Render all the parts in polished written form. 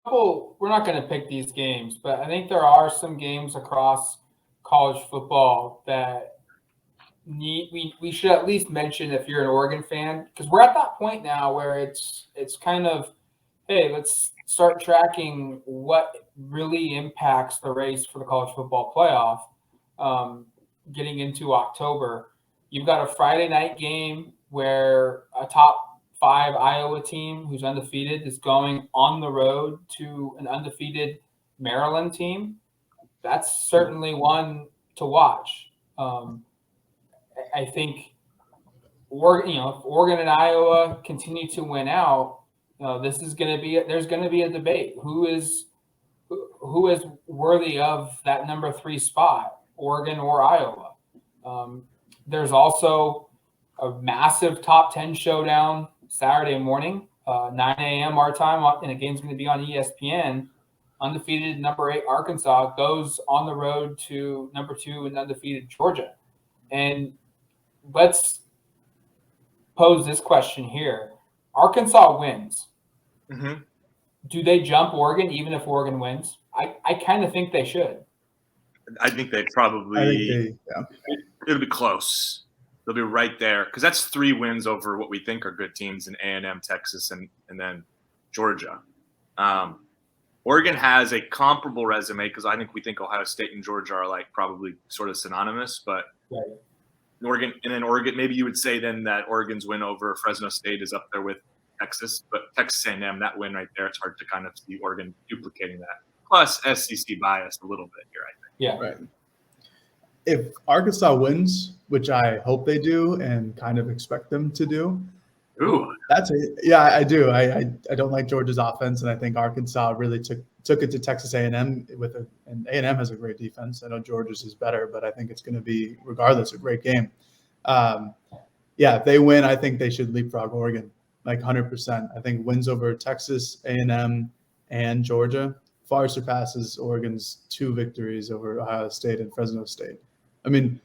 we're not going to pick these games, but I think there are some games across college football that we should at least mention if you're an Oregon fan, because we're at that point now where it's kind of, hey, let's start tracking what really impacts the race for the college football playoff. Getting into October, you've got a Friday night game where a top 5 Iowa team who's undefeated is going on the road to an undefeated Maryland team. That's certainly one to watch. I think Oregon, if Oregon and Iowa continue to win out, this is going to be there's going to be a debate who is worthy of that number 3 spot, Oregon or Iowa. There's also a massive top 10 showdown Saturday morning, 9 a.m. our time, and the game's going to be on ESPN. Undefeated number 8 Arkansas goes on the road to number 2 and undefeated Georgia. And let's pose this question here. Arkansas wins. Mm-hmm. Do they jump Oregon even if Oregon wins? I kind of think they should. I think they probably it'll be close. They'll be right there because that's 3 wins over what we think are good teams in A&M, Texas, and then Georgia. Oregon has a comparable resume because I think we think Ohio State and Georgia are like probably sort of synonymous, but right. Oregon, maybe you would say then that Oregon's win over Fresno State is up there with Texas, but Texas A&M, that win right there, it's hard to kind of see Oregon duplicating that. Plus SEC bias a little bit here, I think. Yeah. Right. If Arkansas wins, which I hope they do and kind of expect them to do, I do. I don't like Georgia's offense, and I think Arkansas really took it to Texas A&M and A&M has a great defense. I know Georgia's is better, but I think it's going to be, regardless, a great game. If they win, I think they should leapfrog Oregon, like 100%. I think wins over Texas, A&M, and Georgia far surpasses Oregon's 2 victories over Ohio State and Fresno State. I mean,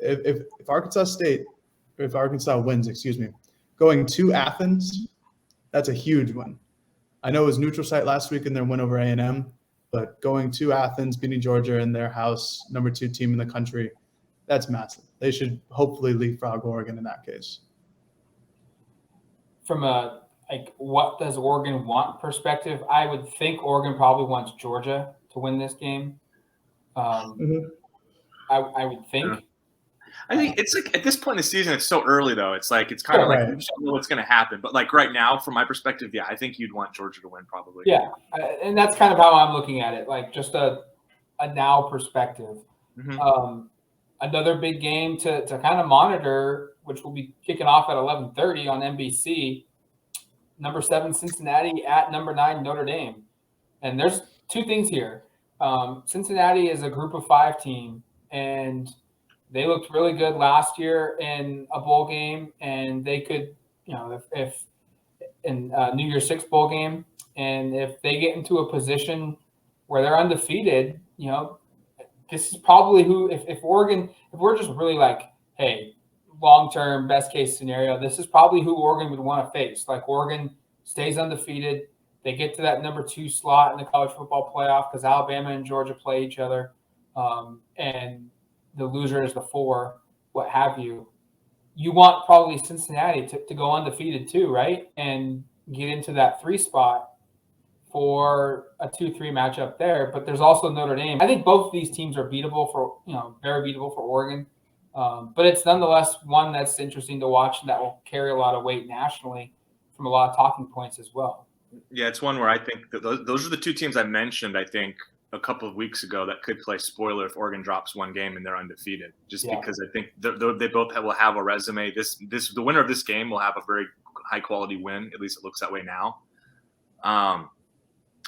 if Arkansas wins, going to Athens, that's a huge win. I know it was neutral site last week in their win over A&M, but going to Athens, beating Georgia in their house, number 2 team in the country, that's massive. They should hopefully leapfrog Oregon in that case. From a what does Oregon want perspective, I would think Oregon probably wants Georgia to win this game. I would think. Yeah. I think it's like at this point in the season, it's so early though. It's like it's kind of like you just don't know what's going to happen. But like right now, from my perspective, I think you'd want Georgia to win probably. Yeah, and that's kind of how I'm looking at it. Like just a now perspective. Mm-hmm. Another big game to kind of monitor, which will be kicking off at 11:30 on NBC. Number 7 Cincinnati at number 9 Notre Dame, and there's 2 things here. Cincinnati is a Group of 5 team, and they looked really good last year in a bowl game, and they could, if in New Year's Six bowl game, and if they get into a position where they're undefeated, this is probably who. If Oregon, if we're just really like, hey, long-term best case scenario, this is probably who Oregon would want to face. Like Oregon stays undefeated. They get to that number 2 slot in the college football playoff because Alabama and Georgia play each other. And the loser is the 4, what have you. You want probably Cincinnati to go undefeated too, right? And get into that 3 spot for a 2-3 matchup there. But there's also Notre Dame. I think both of these teams are beatable very beatable for Oregon. But it's nonetheless one that's interesting to watch and that will carry a lot of weight nationally from a lot of talking points as well. Yeah, it's one where I think that those are the 2 teams I mentioned, I think, a couple of weeks ago that could play spoiler if Oregon drops 1 game and they're undefeated. Because I think they both will have a resume. The winner of this game will have a very high-quality win. At least it looks that way now.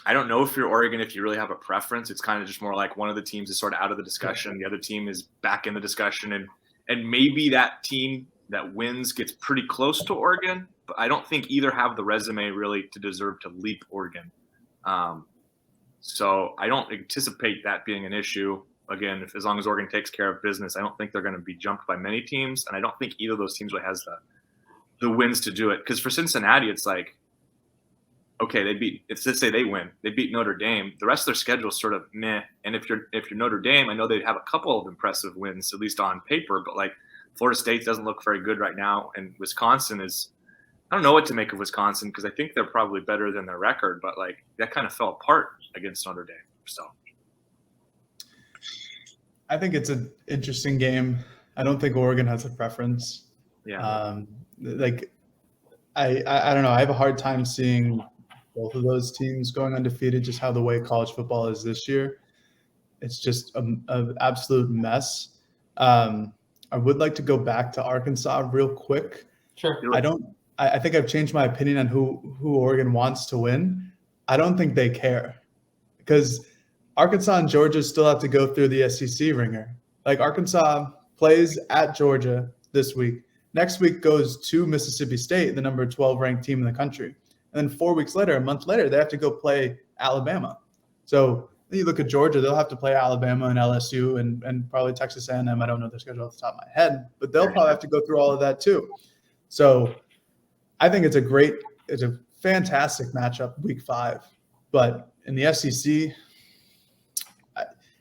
I don't know if you're Oregon, if you really have a preference. It's kind of just more like one of the teams is sort of out of the discussion. The other team is back in the discussion. And maybe that team that wins gets pretty close to Oregon. But I don't think either have the resume really to deserve to leap Oregon. So I don't anticipate that being an issue. Again, as long as Oregon takes care of business, I don't think they're going to be jumped by many teams. And I don't think either of those teams really has the wins to do it. Because for Cincinnati, it's like, okay, let's say they win. They beat Notre Dame. The rest of their schedule is sort of meh. And if you're Notre Dame, I know they have a couple of impressive wins, at least on paper, but like Florida State doesn't look very good right now. And Wisconsin I don't know what to make of Wisconsin because I think they're probably better than their record, but like that kind of fell apart against Notre Dame. So I think it's an interesting game. I don't think Oregon has a preference. Yeah. I don't know. I have a hard time seeing both of those teams going undefeated, just how the way college football is this year. It's just an absolute mess. I would like to go back to Arkansas real quick. Sure. I think I've changed my opinion on who Oregon wants to win. I don't think they care because Arkansas and Georgia still have to go through the SEC ringer. Like Arkansas plays at Georgia this week. Next week goes to Mississippi State, the number 12 ranked team in the country. And then 4 weeks later, a month later, they have to go play Alabama. So you look at Georgia, they'll have to play Alabama and LSU and probably Texas A&M. I don't know their schedule off the top of my head, but they'll probably have to go through all of that too. So I think it's a fantastic matchup week 5. But in the SEC,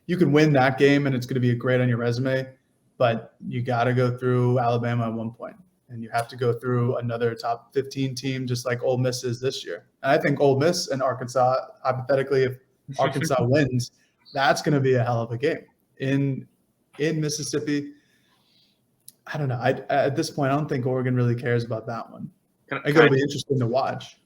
you can win that game and it's going to be great on your resume, but you got to go through Alabama at one point, and you have to go through another top 15 team just like Ole Miss is this year. And I think Ole Miss and Arkansas, hypothetically, if Arkansas wins, that's going to be a hell of a game in Mississippi. I don't know. At this point, I don't think Oregon really cares about that one. I think it'll be interesting to watch.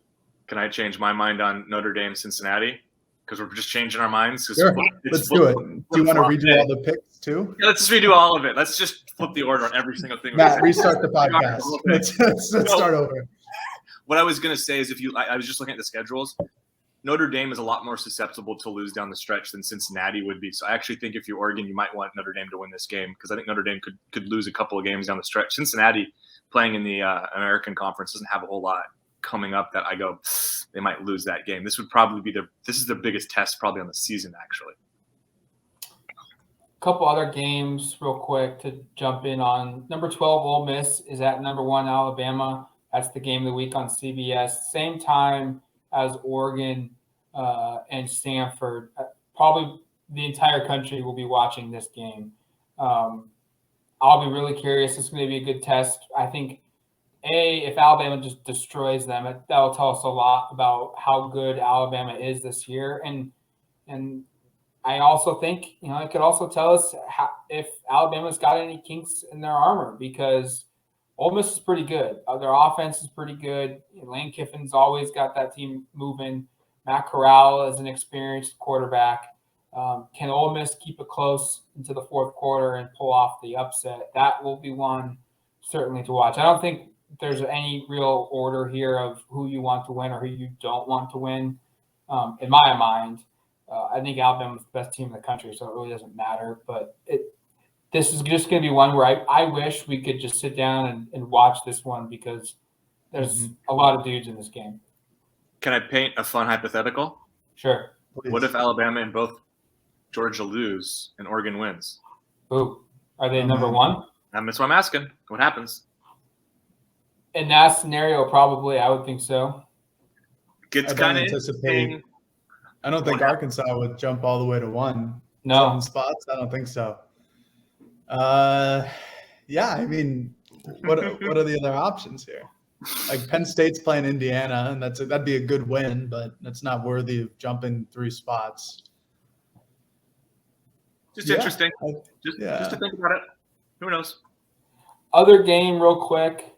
Can I change my mind on Notre Dame, Cincinnati? Because we're just changing our minds. Sure. Let's do it. Do you want to redo all the picks too? Yeah, let's just redo all of it. Let's just flip the order on every single thing. Matt, restart the podcast. Let's start over. What I was going to say is I was just looking at the schedules. Notre Dame is a lot more susceptible to lose down the stretch than Cincinnati would be. So I actually think if you're Oregon, you might want Notre Dame to win this game because I think Notre Dame could lose a couple of games down the stretch. Cincinnati playing in the American Conference doesn't have a whole lot coming up that I go, they might lose that game. This would probably be this is the biggest test probably on the season, actually. A couple other games real quick to jump in on. Number 12, Ole Miss is at number 1, Alabama. That's the game of the week on CBS. Same time as Oregon and Stanford. Probably the entire country will be watching this game. I'll be really curious. It's going to be a good test. I think, if Alabama just destroys them, that will tell us a lot about how good Alabama is this year. And I also think, it could also tell us if Alabama's got any kinks in their armor because Ole Miss is pretty good. Their offense is pretty good. Lane Kiffin's always got that team moving. Matt Corral is an experienced quarterback. Can Ole Miss keep it close into the fourth quarter and pull off the upset? That will be one certainly to watch. I don't think there's any real order here of who you want to win or who you don't want to win. In my mind, I think Alabama's the best team in the country, so it really doesn't matter. But this is just going to be one where I wish we could just sit down and watch this one because there's a lot of dudes in this game. Can I paint a fun hypothetical? Sure. Please. What if Alabama and both Georgia lose and Oregon wins? Ooh, are they number 1? That's what I'm asking. What happens? In that scenario, probably, I would think so. It's kind of interesting. I don't think Arkansas would jump all the way to 1. No. 7 spots? I don't think so. Yeah, I mean, what are the other options here? Like Penn State's playing Indiana, and that'd be a good win, but that's not worthy of jumping 3 spots. Just interesting. Just to think about it. Who knows? Other game real quick.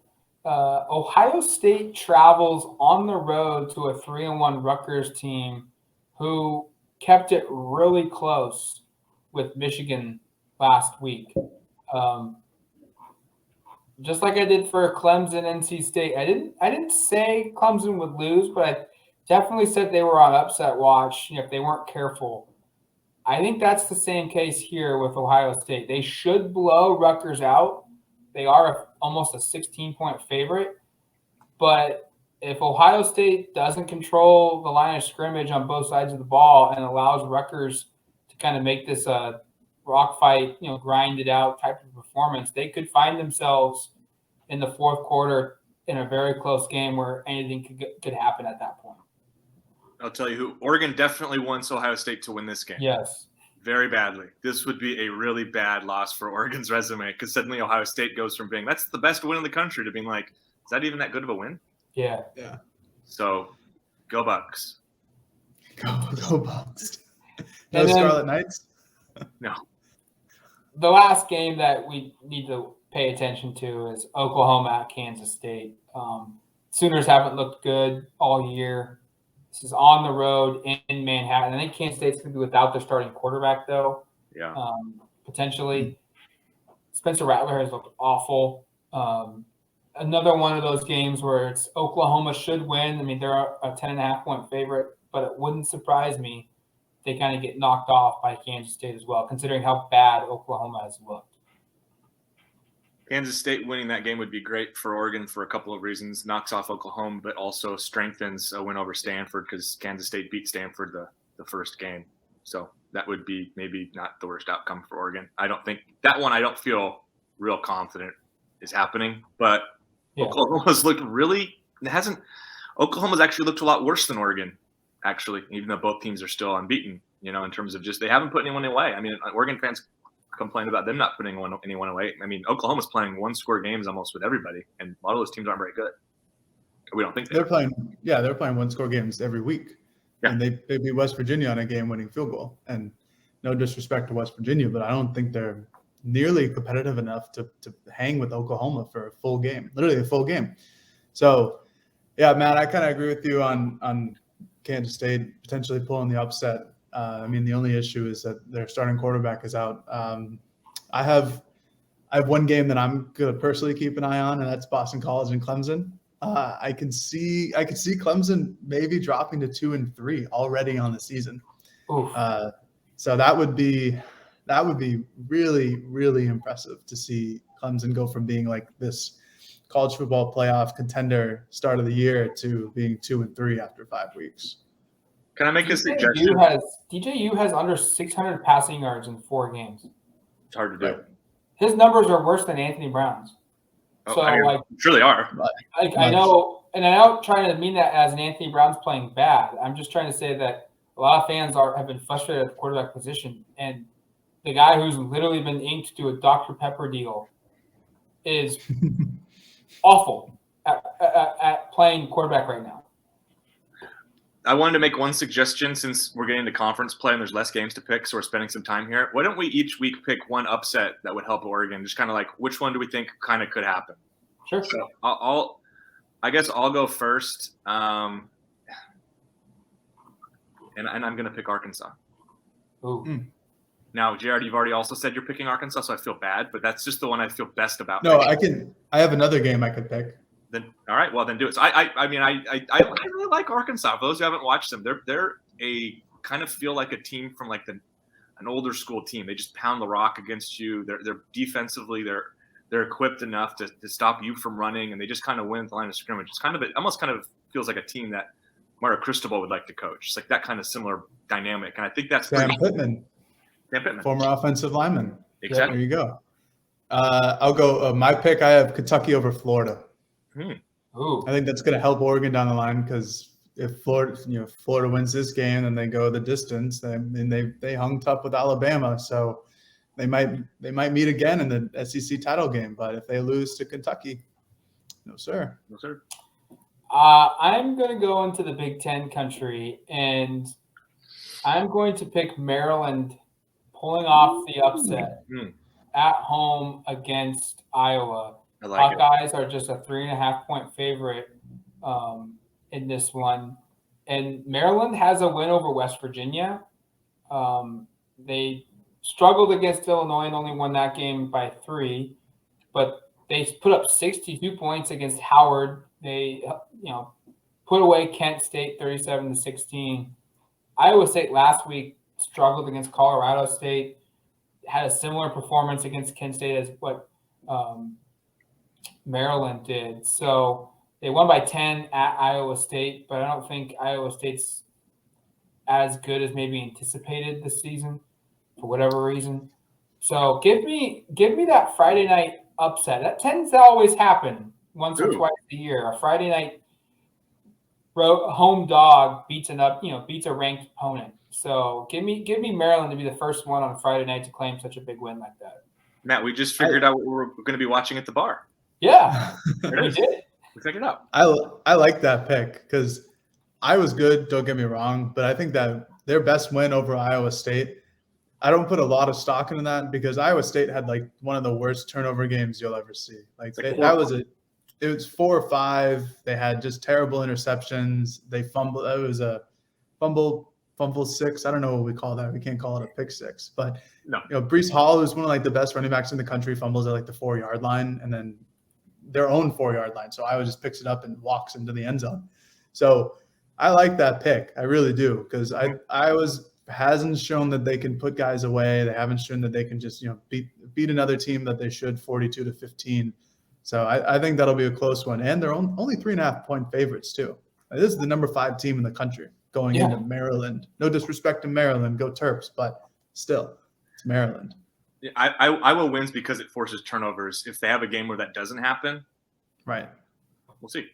Ohio State travels on the road to a 3-1 Rutgers team who kept it really close with Michigan last week. Just like I did for Clemson, NC State. I didn't say Clemson would lose, but I definitely said they were on upset watch if they weren't careful. I think that's the same case here with Ohio State. They should blow Rutgers out. They are almost a 16-point favorite. But if Ohio State doesn't control the line of scrimmage on both sides of the ball and allows Rutgers to kind of make this a rock fight, grind it out type of performance, they could find themselves in the fourth quarter in a very close game where anything could happen at that point. I'll tell you who. Oregon definitely wants Ohio State to win this game. Yes. Very badly. This would be a really bad loss for Oregon's resume because suddenly Ohio State goes from being, that's the best win in the country, to being like, is that even that good of a win? Yeah. Yeah. So, go Bucks. Go Bucks. No And then- Scarlet Knights? No. The last game that we need to pay attention to is Oklahoma at Kansas State. Sooners haven't looked good all year. This is on the road in Manhattan. I think Kansas State's going to be without their starting quarterback, though. Yeah. Potentially. Spencer Rattler has looked awful. Another one of those games where it's Oklahoma should win. I mean, they're a 10.5-point favorite, but it wouldn't surprise me if they kind of get knocked off by Kansas State as well, considering how bad Oklahoma has looked. Kansas State winning that game would be great for Oregon for a couple of reasons. Knocks off Oklahoma, but also strengthens a win over Stanford because Kansas State beat Stanford the first game. So that would be maybe not the worst outcome for Oregon. I don't think that one, I don't feel real confident is happening, but Oklahoma's looked Oklahoma's actually looked a lot worse than Oregon, actually, even though both teams are still unbeaten, in terms of just, they haven't put anyone away. I mean, Oregon fans complain about them not putting anyone away. I mean, Oklahoma's playing one-score games almost with everybody, and a lot of those teams aren't very good. We don't think they're playing one-score games every week. Yeah. And they beat West Virginia on a game-winning field goal. And no disrespect to West Virginia, but I don't think they're nearly competitive enough to hang with Oklahoma for a full game, literally a full game. So, yeah, Matt, I kind of agree with you on Kansas State potentially pulling the upset. I mean, the only issue is that their starting quarterback is out. I have one game that I'm going to personally keep an eye on, and that's Boston College and Clemson. I can see Clemson maybe dropping to 2-3 already on the season. So that would be really, really impressive to see Clemson go from being like this college football playoff contender start of the year to being 2-3 after 5 weeks. Can I make a suggestion? DJU has under 600 passing yards in 4 games. It's hard to do. His numbers are worse than Anthony Brown's. So, I'm sure they are. I know, and I'm not trying to mean that as an Anthony Brown's playing bad. I'm just trying to say that a lot of fans have been frustrated at the quarterback position, and the guy who's literally been inked to a Dr. Pepper deal is awful at playing quarterback right now. I wanted to make one suggestion since we're getting into conference play and there's less games to pick, so we're spending some time here. Why don't we each week pick one upset that would help Oregon? Just kind of like, which one do we think kind of could happen? Sure. So I guess I'll go first, and I'm going to pick Arkansas. Ooh. Now, Jared, you've already also said you're picking Arkansas, so I feel bad, but that's just the one I feel best about. No, picking. I have another game I could pick. Then all right, well then do it. So I really like Arkansas. For those who haven't watched them, they're a kind of feel like a team from like an older school team. They just pound the rock against you. They're defensively they're equipped enough to stop you from running, and they just kind of win at the line of scrimmage. It's almost kind of feels like a team that Mario Cristobal would like to coach. It's like that kind of similar dynamic, and I think that's Sam Pittman, former offensive lineman. Exactly. There you go. I'll go. My pick. I have Kentucky over Florida. Ooh. I think that's going to help Oregon down the line because if Florida wins this game and they go the distance, then they hung tough with Alabama, so they might meet again in the SEC title game. But if they lose to Kentucky, no sir. I'm going to go into the Big Ten country, and I'm going to pick Maryland pulling off the upset at home against Iowa. Hawkeyes are just a 3.5-point favorite in this one. And Maryland has a win over West Virginia. They struggled against Illinois and only won that game by 3. But they put up 62 points against Howard. They put away Kent State 37-16. Iowa State last week struggled against Colorado State. Had a similar performance against Kent State as what Maryland did. So they won by 10 at Iowa State, but I don't think Iowa State's as good as maybe anticipated this season for whatever reason. So give me that Friday night upset. That tends to always happen once or twice a year. A Friday night home dog beats a ranked opponent. So give me Maryland to be the first one on a Friday night to claim such a big win like that. Matt, we just figured out what we're going to be watching at the bar. Yeah, we did. We figured it out. I like that pick because Iowa's good. Don't get me wrong, but I think that their best win over Iowa State. I don't put a lot of stock into that because Iowa State had like one of the worst turnover games you'll ever see. It was 4 or 5. They had just terrible interceptions. They fumbled. It was a fumble 6. I don't know what we call that. We can't call it a pick 6. But no. Breece Hall is one of like the best running backs in the country. Fumbles at like the 4-yard line and then their own 4-yard line. So Iowa just picks it up and walks into the end zone. So I like that pick. I really do because Iowa hasn't shown that they can put guys away. They haven't shown that they can just beat another team that they should 42-15. So I think that'll be a close one. And they're only 3.5-point favorites, too. This is the number 5 team in the country going into Maryland. No disrespect to Maryland. Go Terps. But still, it's Maryland. Iowa wins because it forces turnovers. If they have a game where that doesn't happen, right, we'll see.